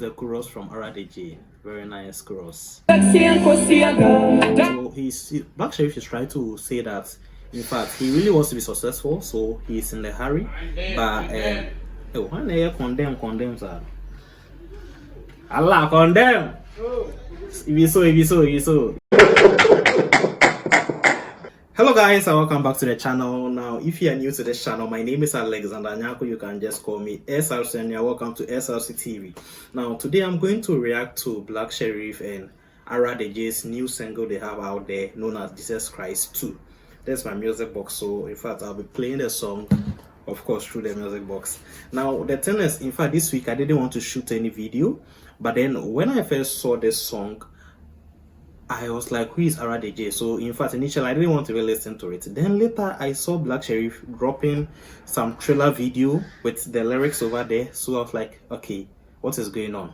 the chorus from Arathejay. Very nice chorus. So Black Sheriff is trying to say that, in fact, he really wants to be successful, so he's in a hurry. But when they condemn, sir. Allah condemn. If you so. Hello guys and welcome back to the channel. Now if you are new to this channel, my name is Alexander Nyako. You can just call me SRC and you're welcome to SRC TV. Now today I'm going to react to Black Sheriff and Arathejay's new single they have out there known as Jesus Christ 2. That's my music box, so in fact I'll be playing the song of course through the music box. Now the thing is, in fact this week I didn't want to shoot any video, but then when I first saw this song I was like, who is Arathejay? So in fact initially I didn't want to really listen to it. Then later I saw Black Sheriff dropping some trailer video with the lyrics over there, so I was like, okay, what is going on?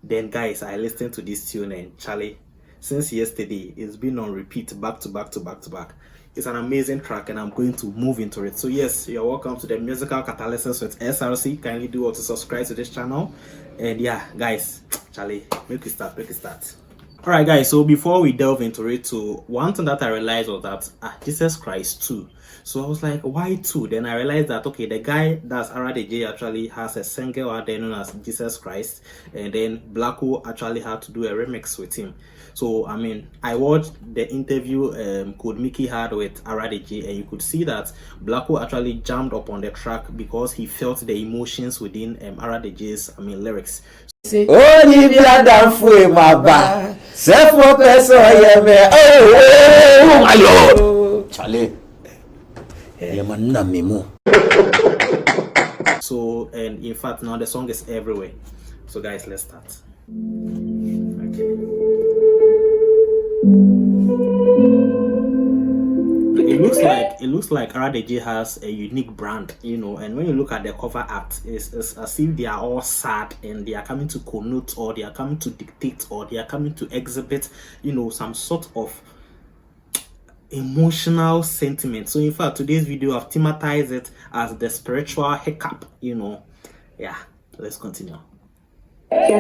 Then guys, I listened to this tune and Charlie, since yesterday it's been on repeat back to back. It's an amazing track and I'm going to move into it. So yes, you're welcome to the musical catalysis with SRC. Kindly do also subscribe to this channel. And yeah guys, Charlie, make it start. Alright guys, so before we delve into it, so one thing that I realized was that Jesus Christ 2. So I was like, why 2? Then I realized that okay, the guy that's Arathejay actually has a single out there known as Jesus Christ, and then Blacko actually had to do a remix with him. So I mean, I watched the interview Code Mickey had with Arathejay, and you could see that Blacko actually jammed up on the track because he felt the emotions within Arathejay's lyrics. Oh, ni biada fue maba. Se for person yeme. Oh, my Lord. Charlie. Yemana memo. So, and in fact now the song is everywhere. So guys, let's start. Okay. It looks like Arathejay has a unique brand, you know, and when you look at the cover art, it's as if they are all sad and they are coming to connote, or they are coming to dictate, or they are coming to exhibit, you know, some sort of emotional sentiment. So in fact today's video I've thematized it as the spiritual hiccup, you know. Yeah, let's continue. For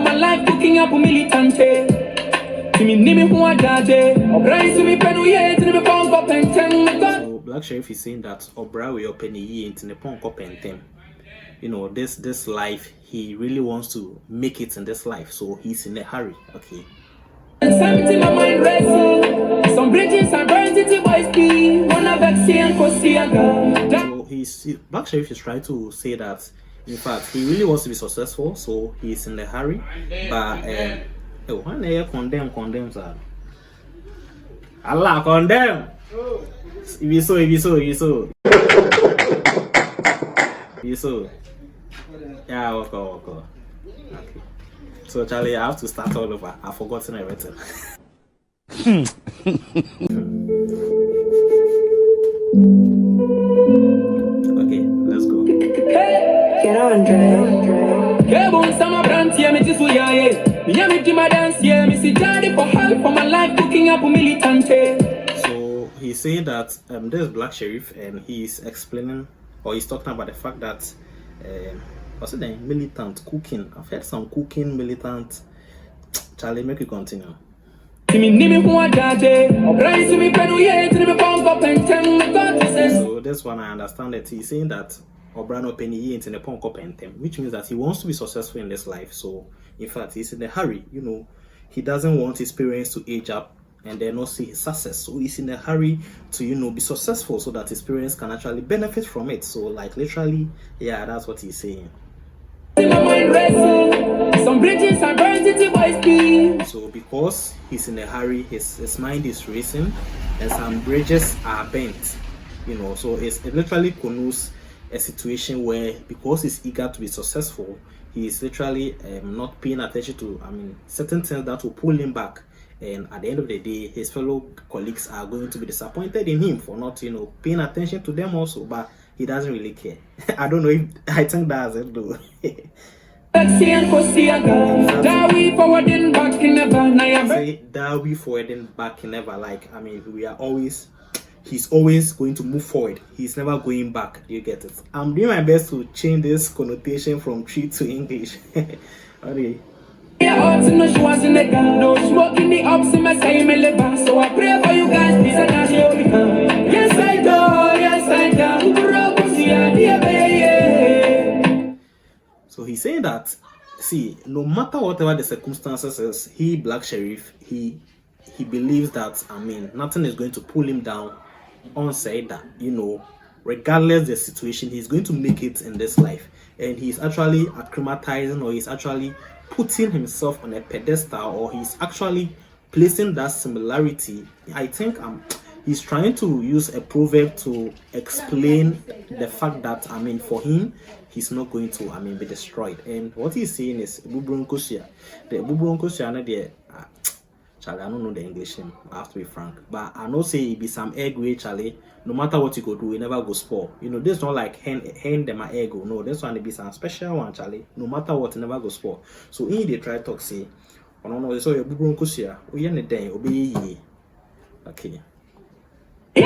my life cooking up militante. So Black Sheriff is saying that Obra will open a year into the punk up and them. You know, this life, he really wants to make it in this life, so he's in a hurry. Okay. Some bridges are burned into my speed. So Black Sheriff is trying to say that in fact he really wants to be successful, so he's in a hurry. But when they condemn, sir. Allah condemn. If you so. Yeah, okay. So Charlie, I have to start all over. I've forgotten everything. Okay, let's go. So he's saying that there's Black Sheriff and he's explaining, or he's talking about the fact that what's it then? Militant cooking. I've heard some cooking militant. Charlie, make you continue. So this one I understand that he's saying that Obrano Penny ain't in the punk up and them, which means that he wants to be successful in this life. So in fact he's in a hurry, you know, he doesn't want his parents to age up and then not see his success. So he's in a hurry to, you know, be successful so that his parents can actually benefit from it. So like literally, yeah, that's what he's saying. Some bridges are burned. So because he's in a hurry, his mind is racing and some bridges are bent, you know. So it literally connotes a situation where because he's eager to be successful, he is literally not paying attention to certain things that will pull him back, and at the end of the day his fellow colleagues are going to be disappointed in him for not, you know, paying attention to them also, but he doesn't really care. I don't know if I think that's it though. Say that we forwarding back never, like we are always he's always going to move forward. He's never going back. You get it? I'm doing my best to change this connotation from Tree to English. Okay. Yeah, no, she was in the gun. No smoking the ups in my same liver. So I pray for you guys, please, and I show you. Yes, I do. Yes, I do. So he's saying that, see, no matter whatever the circumstances is, he, Black Sheriff, he believes that, I mean, nothing is going to pull him down on said that, you know, regardless the situation, he's going to make it in this life. And he's actually acclimatizing, or he's actually putting himself on a pedestal, or he's actually placing that similarity. I think he's trying to use a proverb to explain the fact that, I mean, for him, he's not going to, I mean, be destroyed. And what he's saying is the Bubronkosia, Charlie, I don't know the English name, I have to be frank. But I know say it be some egg way, Charlie. No matter what you go do, it never go spoil. You know, this not like hen them my egg. No, this one it be some special one, Charlie. No matter what, it never go spoil. So in they try talk say, oh no, so your Bubronkosia, we in the day, obey ye. Okay. Make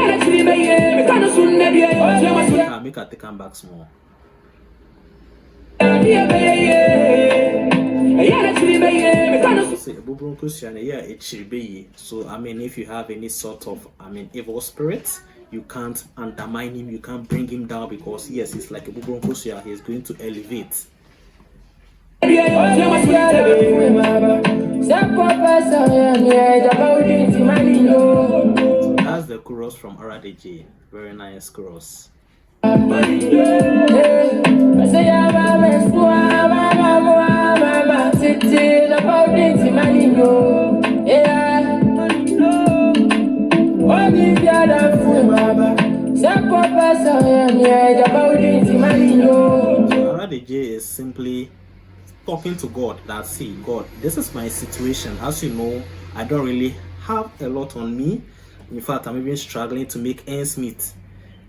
her take back small. So I mean, if you have any sort of, I mean, evil spirits, you can't undermine him, you can't bring him down, because yes, he's like a Bubronkosia, he's going to elevate. So that's the chorus from Arathejay. Very nice chorus. Arathejay is simply talking to God that, see, God, this is my situation. As you know, I don't really have a lot on me. In fact, I'm even struggling to make ends meet,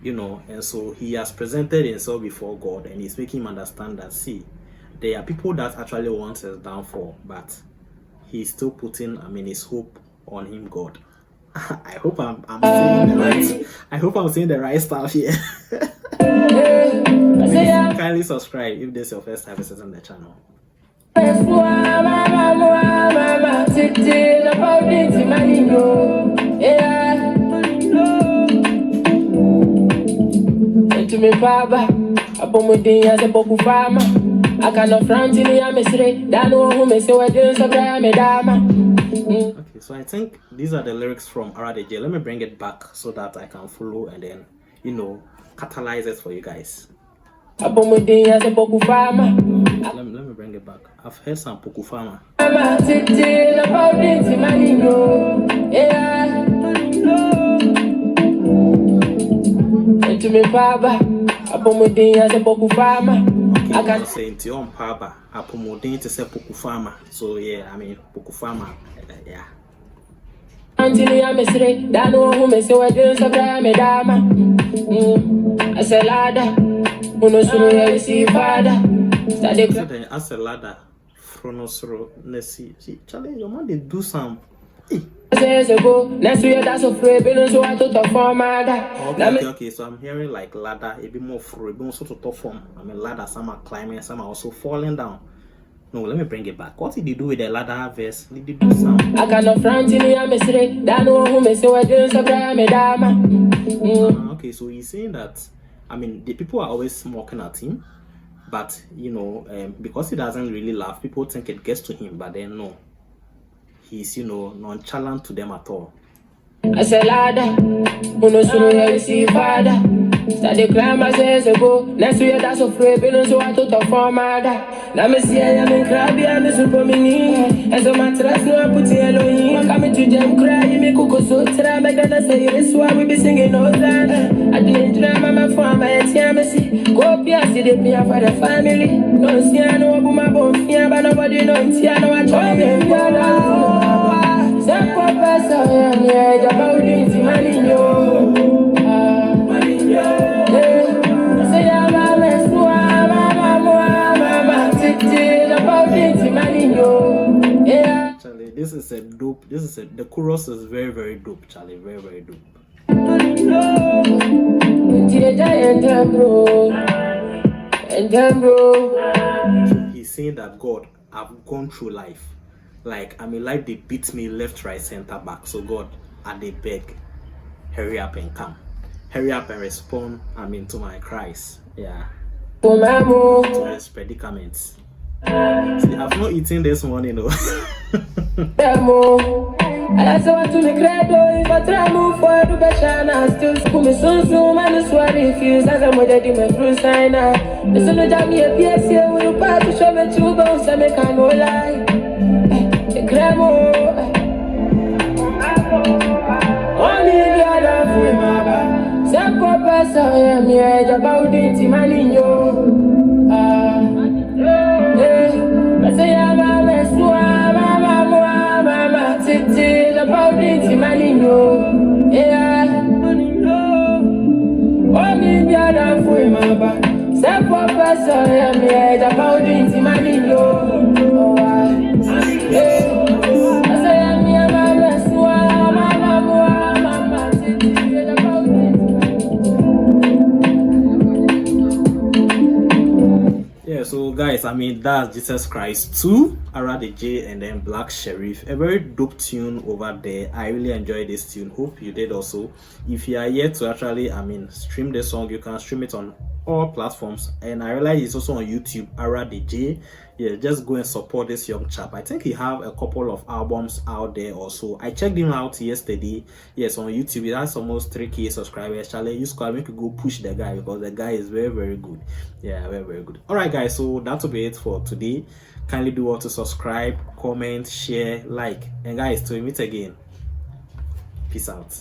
you know. And so he has presented himself before God, and he's making him understand that, see, there are people that actually want his downfall, but he's still putting, I mean, his hope on him, God. I hope I'm saying the right. I hope I'm saying the right stuff here. Please, kindly subscribe if this is your first time visiting the channel. Okay, so I think these are the lyrics from Arathejay. Let me bring it back so that I can follow and then, you know, catalyze it for you guys. Let me bring it back. I've heard some Pokufama. Okay, saying to your papa, Apomodin to say Pokufama. So yeah, I mean Pokufama. Yeah. As a ladder, Fronosro, Nessie. See, Charlie, your man did do some. Okay, so I'm hearing like ladder, a bit more for a bit sort of top form. I mean, ladder, some are climbing, some are also falling down. No, let me bring it back. What did he do with the ladder verse? Did he do some? Okay, so he's saying that, I mean, the people are always mocking at him, but you know, because he doesn't really laugh, people think it gets to him, but then no, he's, you know, nonchalant to them at all. I said, ladder, Study climb as years ago. Next year that's a free billion, so I took a form. Now me see I am in crabby and this will me. As a mattress, no I put yellow in. I'm coming to them cry, you make cocoa so try. Make that say this why we be singing all that. I didn't drama my farm, I see me see. Go be a city me for the family. No see I know about my bone, yeah, but nobody knows. See I know I try them. Some professor, yeah, about this money, Charlie, this is a dope. The chorus is very, very dope, Charlie. Very, very dope. He's saying that God, I've gone through life. Like, I mean, life, they beat me left, right, center, back. So God, they beg, hurry up and come. Hurry up and respond, to my cries. Yeah. To his predicaments. See, I've not eaten this morning, though. I want to make credo if I try move forward to better now still school me soon man so I refuse as I'm ready my fruit sign this no jam me a PSA with a part to show me two bones I make no lie cremo only the other for my back some purpose I am here about it money yo I say I'm a mess about it, money, no. Yeah, money, no. Oh, me, be a damn fool, my back. Say, Papa, sorry, I'm here about it, money, no. Oh, yeah. I say, I'm here, my best, mama, about it. Yeah, so guys, that's Jesus Christ 2, Arathejay, and then Black Sheriff. A very dope tune over there. I really enjoyed this tune. Hope you did also. If you are yet to actually, stream the song, you can stream it on all platforms. And I realize it's also on YouTube, Arathejay. Yeah, just go and support this young chap. I think he have a couple of albums out there also. I checked him out yesterday. Yes, on YouTube. He has almost 3K subscribers. Charlie, you squad make you go push the guy because the guy is very, very good. Yeah, very, very good. All right, guys. So that will be it for today. Kindly do all to subscribe, comment, share, like, and guys, till we meet again. Peace out.